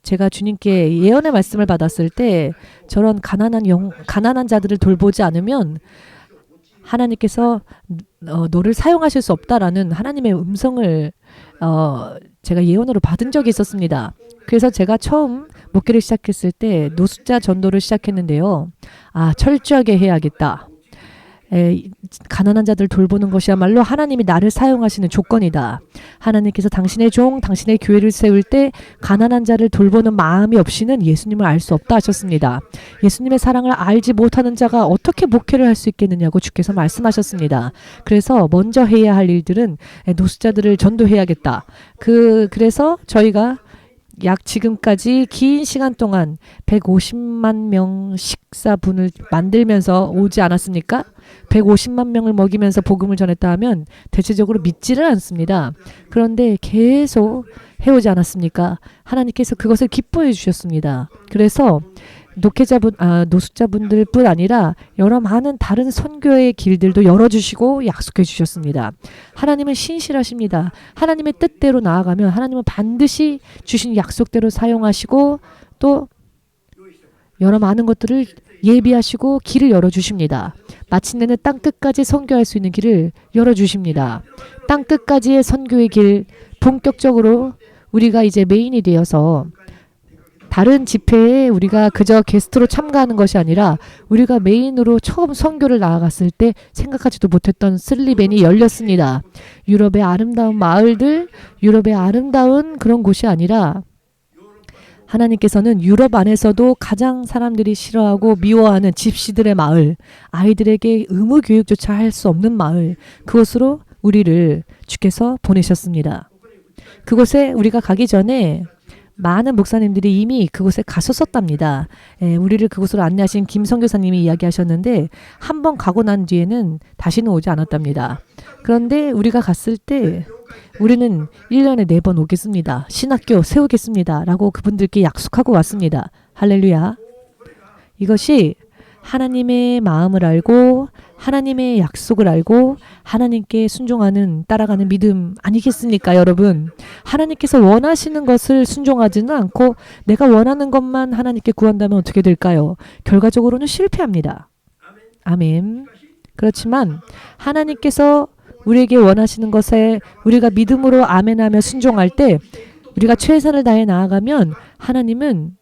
제가 주님께 예언의 말씀을 받았을 때 저런 가난한 자들을 돌보지 않으면 하나님께서 너를 사용하실 수 없다라는 하나님의 음성을 제가 예언으로 받은 적이 있었습니다. 그래서 제가 처음 목회를 시작했을 때 노숙자 전도를 시작했는데요. 철저하게 해야겠다. 가난한 자들 돌보는 것이야말로 하나님이 나를 사용하시는 조건이다. 하나님께서 당신의 종, 당신의 교회를 세울 때 가난한 자를 돌보는 마음이 없이는 예수님을 알 수 없다 하셨습니다. 예수님의 사랑을 알지 못하는 자가 어떻게 목회를 할 수 있겠느냐고 주께서 말씀하셨습니다. 그래서 먼저 해야 할 일들은 노숙자들을 전도해야겠다. 그래서 저희가 약 지금까지 긴 시간 동안 150만 명 식사분을 만들면서 오지 않았습니까? 150만 명을 먹이면서 복음을 전했다 하면 대체적으로 믿지를 않습니다. 그런데 계속 해오지 않았습니까? 하나님께서 그것을 기뻐해 주셨습니다. 그래서 노숙자분들뿐 아니라 여러 많은 다른 선교의 길들도 열어주시고 약속해 주셨습니다. 하나님은 신실하십니다. 하나님의 뜻대로 나아가면 하나님은 반드시 주신 약속대로 사용하시고 또 여러 많은 것들을 예비하시고 길을 열어주십니다. 마침내는 땅끝까지 선교할 수 있는 길을 열어주십니다. 땅끝까지의 선교의 길, 본격적으로 우리가 이제 메인이 되어서 다른 집회에 우리가 그저 게스트로 참가하는 것이 아니라 우리가 메인으로 처음 선교를 나아갔을 때 생각하지도 못했던 슬리벤이 열렸습니다. 유럽의 아름다운 마을들, 유럽의 아름다운 그런 곳이 아니라 하나님께서는 유럽 안에서도 가장 사람들이 싫어하고 미워하는 집시들의 마을, 아이들에게 의무 교육조차 할 수 없는 마을, 그곳으로 우리를 주께서 보내셨습니다. 그곳에 우리가 가기 전에 많은 목사님들이 이미 그곳에 가셨었답니다. 우리를 그곳으로 안내하신 김 선교사님이 이야기하셨는데 한 번 가고 난 뒤에는 다시는 오지 않았답니다. 그런데 우리가 갔을 때 우리는 1년에 4번 오겠습니다. 신학교 세우겠습니다. 라고 그분들께 약속하고 왔습니다. 할렐루야. 이것이 하나님의 마음을 알고 하나님의 약속을 알고 하나님께 순종하는 따라가는 믿음 아니겠습니까, 여러분? 하나님께서 원하시는 것을 순종하지는 않고 내가 원하는 것만 하나님께 구한다면 어떻게 될까요? 결과적으로는 실패합니다. 아멘. 그렇지만 하나님께서 우리에게 원하시는 것에 우리가 믿음으로 아멘하며 순종할 때 우리가 최선을 다해 나아가면 하나님은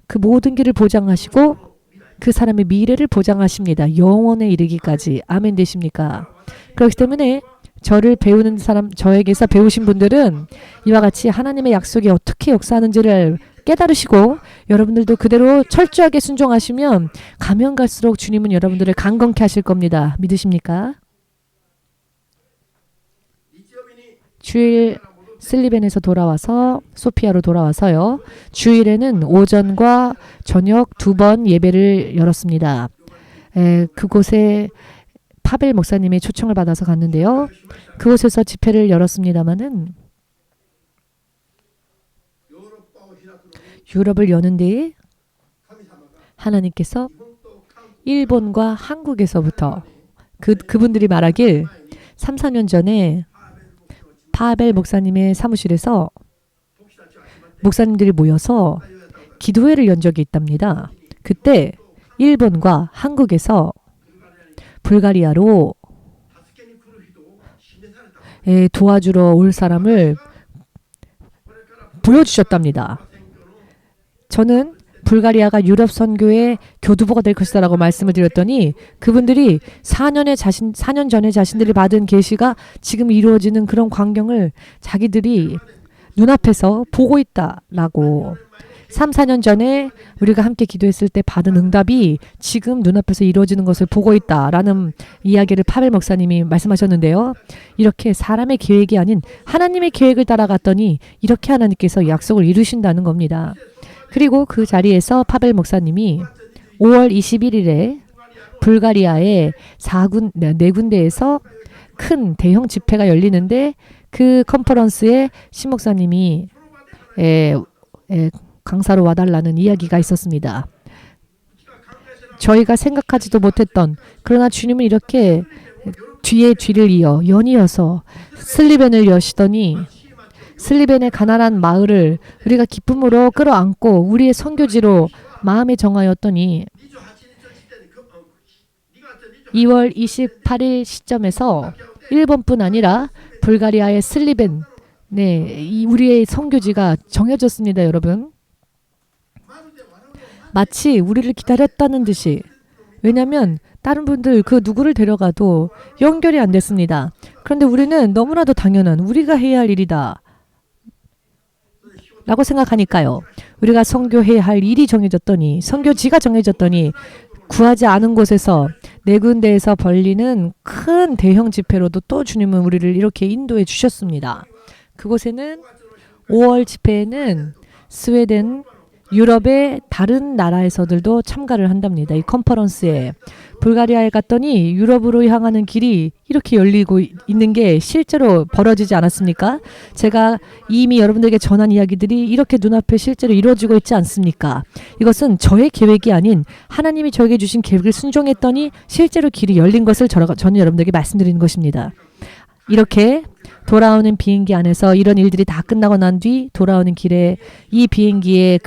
그 모든 길을 보장하시고 그 사람의 미래를 보장하십니다. 영원에 이르기까지. 아멘 되십니까? 그렇기 때문에 저를 배우는 사람, 저에게서 배우신 분들은 이와 같이 하나님의 약속이 어떻게 역사하는지를 깨달으시고 여러분들도 그대로 철저하게 순종하시면 가면 갈수록 주님은 여러분들을 강건케 하실 겁니다. 믿으십니까? 주일 슬리벤에서 돌아와서 소피아로 돌아와서요. 주일에는 오전과 저녁 2번 예배를 열었습니다. 그곳에 파벨 목사님의 초청을 받아서 갔는데요. 그곳에서 집회를 열었습니다마는 유럽을 여는데 하나님께서 일본과 한국에서부터 그분들이 말하길 3, 4년 전에 파벨 목사님의 사무실에서 목사님들이 모여서 기도회를 연 적이 있답니다. 그때 일본과 한국에서 불가리아로 도와주러 올 사람을 보여주셨답니다. 저는 불가리아가 유럽 선교의 교두보가 될 것이다라고 말씀을 드렸더니 그분들이 4년 전에 자신들이 받은 계시가 지금 이루어지는 그런 광경을 자기들이 눈앞에서 보고 있다라고 3, 4년 전에 우리가 함께 기도했을 때 받은 응답이 지금 눈앞에서 이루어지는 것을 보고 있다라는 이야기를 파벨 목사님이 말씀하셨는데요. 이렇게 사람의 계획이 아닌 하나님의 계획을 따라갔더니 이렇게 하나님께서 약속을 이루신다는 겁니다. 그리고 그 자리에서 파벨 목사님이 5월 21일에 불가리아의 4군데에서 큰 대형 집회가 열리는데 그 컨퍼런스에 신 목사님이 강사로 와달라는 이야기가 있었습니다. 저희가 생각하지도 못했던 그러나 주님은 이렇게 뒤에 뒤를 연이어서 슬리벤을 여시더니 슬리벤의 가난한 마을을 우리가 기쁨으로 끌어안고 우리의 선교지로 마음에 정하였더니 2월 28일 시점에서 일본뿐 아니라 불가리아의 슬리벤, 우리의 선교지가 정해졌습니다, 여러분. 마치 우리를 기다렸다는 듯이. 왜냐하면 다른 분들 그 누구를 데려가도 연결이 안 됐습니다. 그런데 우리는 너무나도 당연한 우리가 해야 할 일이다 라고 생각하니까요. 우리가 선교해야 할 일이 정해졌더니 선교지가 정해졌더니 구하지 않은 곳에서 네 군데에서 벌리는 큰 대형 집회로도 또 주님은 우리를 이렇게 인도해 주셨습니다. 그곳에는 5월 집회에는 스웨덴, 유럽의 다른 나라에서들도 참가를 한답니다. 이 컨퍼런스에. 불가리아에 갔더니 유럽으로 향하는 길이 이렇게 열리고 있는 게 실제로 벌어지지 않았습니까? 제가 이미 여러분들에게 전한 이야기들이 이렇게 눈앞에 실제로 이루어지고 있지 않습니까? 이것은 저의 계획이 아닌 하나님이 저에게 주신 계획을 순종했더니 실제로 길이 열린 것을 저는 여러분들에게 말씀드리는 것입니다. 이렇게 돌아오는 비행기 안에서 이런 일들이 다 끝나고 난 뒤 돌아오는 길에 이 비행기의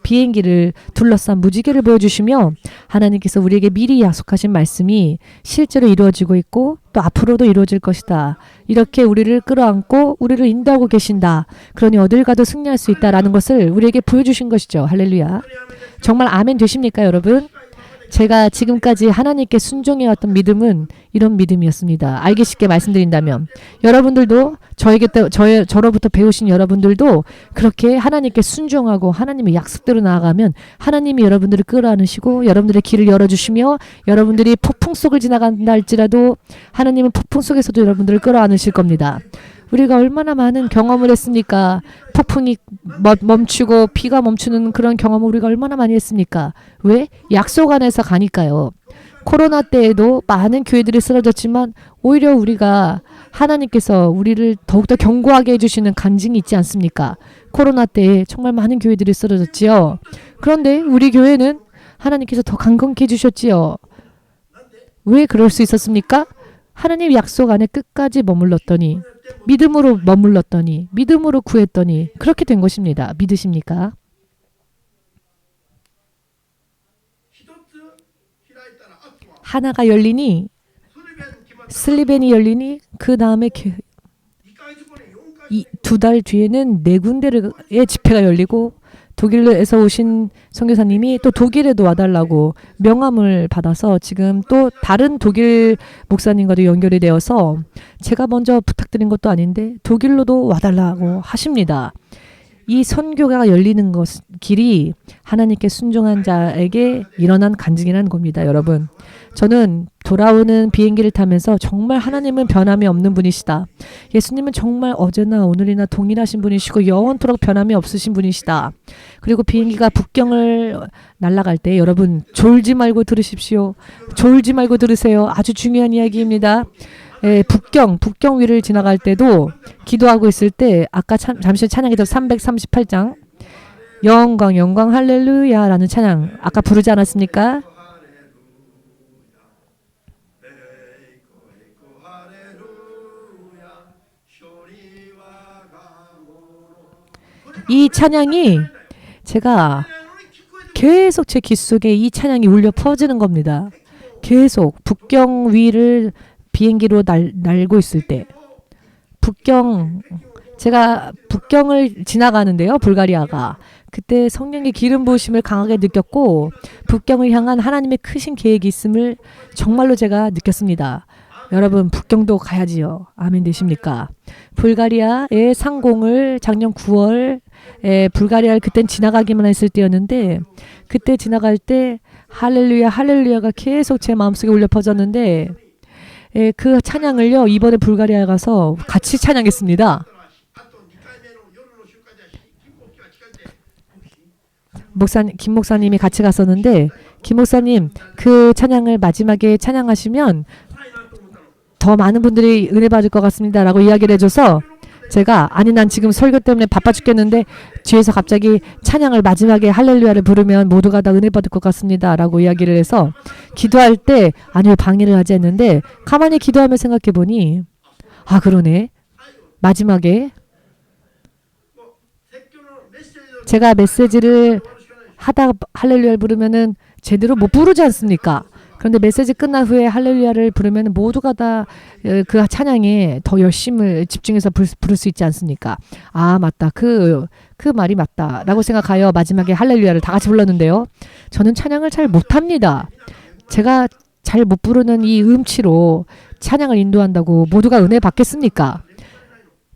비행기를 둘러싼 무지개를 보여주시며 하나님께서 우리에게 미리 약속하신 말씀이 실제로 이루어지고 있고 또 앞으로도 이루어질 것이다. 이렇게 우리를 끌어안고 우리를 인도하고 계신다. 그러니 어딜 가도 승리할 수 있다라는 것을 우리에게 보여주신 것이죠. 할렐루야. 정말 아멘 되십니까, 여러분? 제가 지금까지 하나님께 순종해왔던 믿음은 이런 믿음이었습니다. 알기 쉽게 말씀드린다면 여러분들도 저로부터 배우신 여러분들도 그렇게 하나님께 순종하고 하나님의 약속대로 나아가면 하나님이 여러분들을 끌어안으시고 여러분들의 길을 열어주시며 여러분들이 폭풍 속을 지나간다 할지라도 하나님은 폭풍 속에서도 여러분들을 끌어안으실 겁니다. 우리가 얼마나 많은 경험을 했습니까? 폭풍이 멈추고 비가 멈추는 그런 경험을 우리가 얼마나 많이 했습니까? 왜? 약속 안에서 가니까요. 코로나 때에도 많은 교회들이 쓰러졌지만 오히려 우리가 하나님께서 우리를 더욱더 견고하게 해주시는 간증이 있지 않습니까? 코로나 때에 정말 많은 교회들이 쓰러졌지요. 그런데 우리 교회는 하나님께서 더 강건케 해주셨지요. 왜 그럴 수 있었습니까? 하나님 약속 안에 끝까지 머물렀더니 믿음으로 머물렀더니 믿음으로 구했더니 그렇게 된 것입니다. 믿으십니까? 하나가 열리니 슬리벤이 열리니 그 다음에 이 2달 뒤에는 4군데의 집회가 열리고 독일에서 오신 선교사님이 또 독일에도 와달라고 명함을 받아서 지금 또 다른 독일 목사님과도 연결이 되어서 제가 먼저 부탁드린 것도 아닌데 독일로도 와달라고 하십니다. 이 선교가 열리는 길이 하나님께 순종한 자에게 일어난 간증이라는 겁니다. 여러분, 저는 돌아오는 비행기를 타면서 정말 하나님은 변함이 없는 분이시다. 예수님은 정말 어제나 오늘이나 동일하신 분이시고 영원토록 변함이 없으신 분이시다. 그리고 비행기가 북경을 날아갈 때 여러분 졸지 말고 들으십시오. 졸지 말고 들으세요. 아주 중요한 이야기입니다. 북경 위를 지나갈 때도 기도하고 있을 때 아까 잠시 찬양기도 338장 영광 할렐루야라는 찬양 아까 부르지 않았습니까? 이 찬양이 제가 계속 제 귀 속에 이 찬양이 울려 퍼지는 겁니다. 계속 북경 위를 비행기로 날고 있을 때 제가 북경을 지나가는데요. 불가리아가. 그때 성령의 기름 부으심을 강하게 느꼈고 북경을 향한 하나님의 크신 계획이 있음을 정말로 제가 느꼈습니다. 여러분 북경도 가야지요. 아멘 되십니까? 불가리아의 상공을 작년 9월 불가리아를 그땐 지나가기만 했을 때였는데 그때 지나갈 때 할렐루야가 계속 제 마음속에 울려 퍼졌는데 그 찬양을요 이번에 불가리아에 가서 같이 찬양했습니다. 김 목사님이 같이 갔었는데 김 목사님 그 찬양을 마지막에 찬양하시면 더 많은 분들이 은혜 받을 것 같습니다 라고 이야기를 해줘서 제가 아니 난 지금 설교 때문에 바빠 죽겠는데 뒤에서 갑자기 찬양을 마지막에 할렐루야를 부르면 모두가 다 은혜 받을 것 같습니다 라고 이야기를 해서 기도할 때 아니 왜 방해를 하지 했는데 가만히 기도하며 생각해 보니 아 그러네 마지막에 제가 메시지를 하다가 할렐루야를 부르면은 제대로 못 부르지 않습니까? 그런데 메시지 끝난 후에 할렐루야를 부르면 모두가 다 그 찬양에 더 열심을 집중해서 부를 수 있지 않습니까? 아 맞다. 그 말이 맞다. 라고 생각하여 마지막에 할렐루야를 다 같이 불렀는데요. 저는 찬양을 잘 못합니다. 제가 잘 못 부르는 이 음치로 찬양을 인도한다고 모두가 은혜 받겠습니까?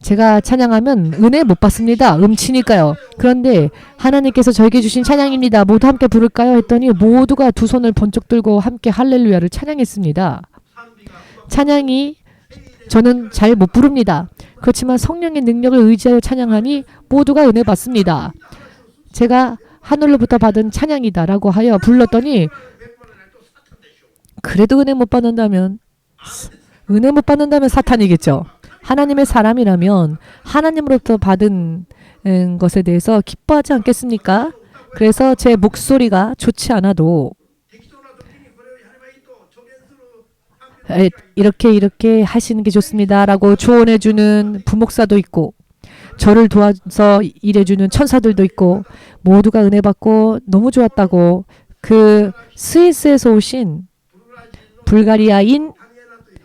제가 찬양하면 은혜 못 받습니다. 음치니까요. 그런데 하나님께서 저에게 주신 찬양입니다. 모두 함께 부를까요? 했더니 모두가 두 손을 번쩍 들고 함께 할렐루야를 찬양했습니다. 찬양이 저는 잘 못 부릅니다. 그렇지만 성령의 능력을 의지하여 찬양하니 모두가 은혜 받습니다. 제가 하늘로부터 받은 찬양이다라고 하여 불렀더니 그래도 은혜 못 받는다면 사탄이겠죠. 하나님의 사람이라면 하나님으로부터 받은 것에 대해서 기뻐하지 않겠습니까? 그래서 제 목소리가 좋지 않아도 이렇게 하시는 게 좋습니다 라고 조언해주는 부목사도 있고 저를 도와서 일해주는 천사들도 있고 모두가 은혜 받고 너무 좋았다고 그 스위스에서 오신 불가리아인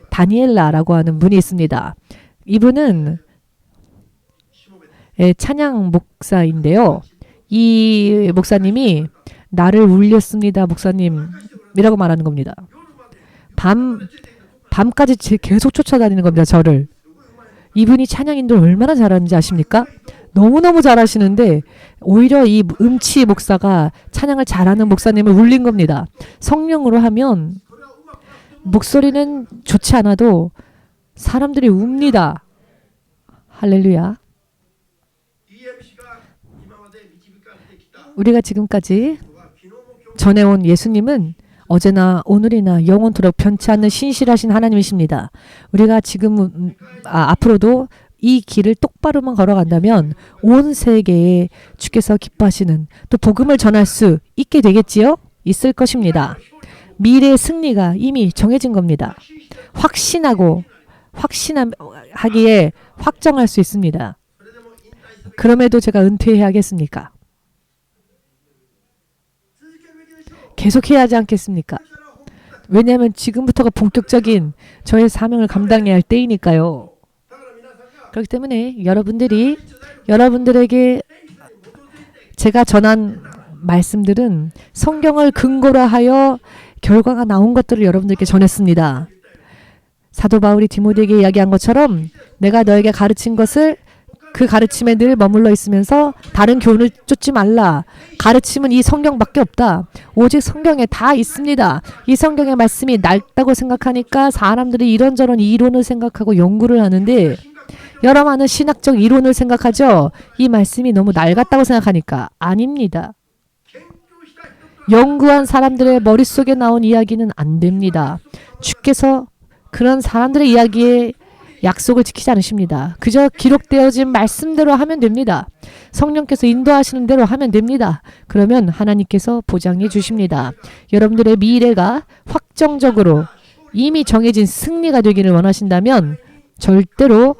다니엘라라고 하는 분이 있습니다. 이분은 찬양 목사인데요. 이 목사님이 나를 울렸습니다. 목사님이라고 말하는 겁니다. 밤까지 계속 쫓아다니는 겁니다. 저를. 이분이 찬양 인도를 얼마나 잘하는지 아십니까? 너무너무 잘하시는데 오히려 이 음치 목사가 찬양을 잘하는 목사님을 울린 겁니다. 성령으로 하면 목소리는 좋지 않아도 사람들이 웁니다. 할렐루야. 우리가 지금까지 전해온 예수님은 어제나 오늘이나 영원토록 변치 않는 신실하신 하나님이십니다. 우리가 지금 앞으로도 이 길을 똑바로만 걸어간다면 온 세계에 주께서 기뻐하시는 또 복음을 전할 수 있게 되겠지요? 있을 것입니다. 미래의 승리가 이미 정해진 겁니다. 확신하기에 확정할 수 있습니다. 그럼에도 제가 은퇴해야겠습니까? 계속해야 하지 않겠습니까? 왜냐하면 지금부터가 본격적인 저의 사명을 감당해야 할 때이니까요. 그렇기 때문에 여러분들에게 제가 전한 말씀들은 성경을 근거로 하여 결과가 나온 것들을 여러분들께 전했습니다. 사도 바울이 디모데에게 이야기한 것처럼 내가 너에게 가르친 것을 그 가르침에 늘 머물러 있으면서 다른 교훈을 쫓지 말라. 가르침은 이 성경밖에 없다. 오직 성경에 다 있습니다. 이 성경의 말씀이 낡다고 생각하니까 사람들이 이런저런 이론을 생각하고 연구를 하는데 여러 많은 신학적 이론을 생각하죠. 이 말씀이 너무 낡았다고 생각하니까 아닙니다. 연구한 사람들의 머릿속에 나온 이야기는 안 됩니다. 주께서 그런 사람들의 이야기에 약속을 지키지 않으십니다. 그저 기록되어진 말씀대로 하면 됩니다. 성령께서 인도하시는 대로 하면 됩니다. 그러면 하나님께서 보장해 주십니다. 여러분들의 미래가 확정적으로 이미 정해진 승리가 되기를 원하신다면 절대로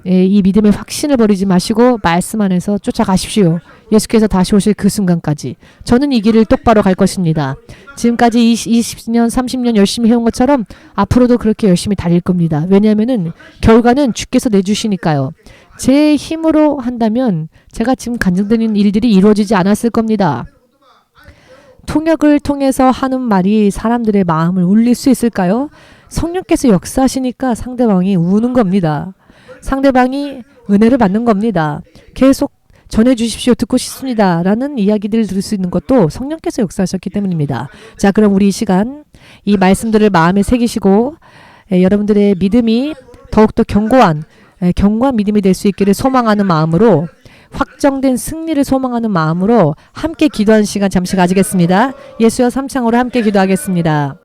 이 믿음의 확신을 버리지 마시고 말씀 안에서 쫓아가십시오. 예수께서 다시 오실 그 순간까지 저는 이 길을 똑바로 갈 것입니다. 지금까지 20년, 30년 열심히 해온 것처럼 앞으로도 그렇게 열심히 달릴 겁니다. 왜냐하면 결과는 주께서 내주시니까요. 제 힘으로 한다면 제가 지금 간증드리는 일들이 이루어지지 않았을 겁니다. 통역을 통해서 하는 말이 사람들의 마음을 울릴 수 있을까요? 성령께서 역사하시니까 상대방이 우는 겁니다. 상대방이 은혜를 받는 겁니다. 계속 전해주십시오. 듣고 싶습니다. 라는 이야기들을 들을 수 있는 것도 성령께서 역사하셨기 때문입니다. 자, 그럼 우리 이 시간 이 말씀들을 마음에 새기시고 여러분들의 믿음이 더욱더 견고한 믿음이 될 수 있기를 소망하는 마음으로 확정된 승리를 소망하는 마음으로 함께 기도하는 시간 잠시 가지겠습니다. 예수여 삼창으로 함께 기도하겠습니다.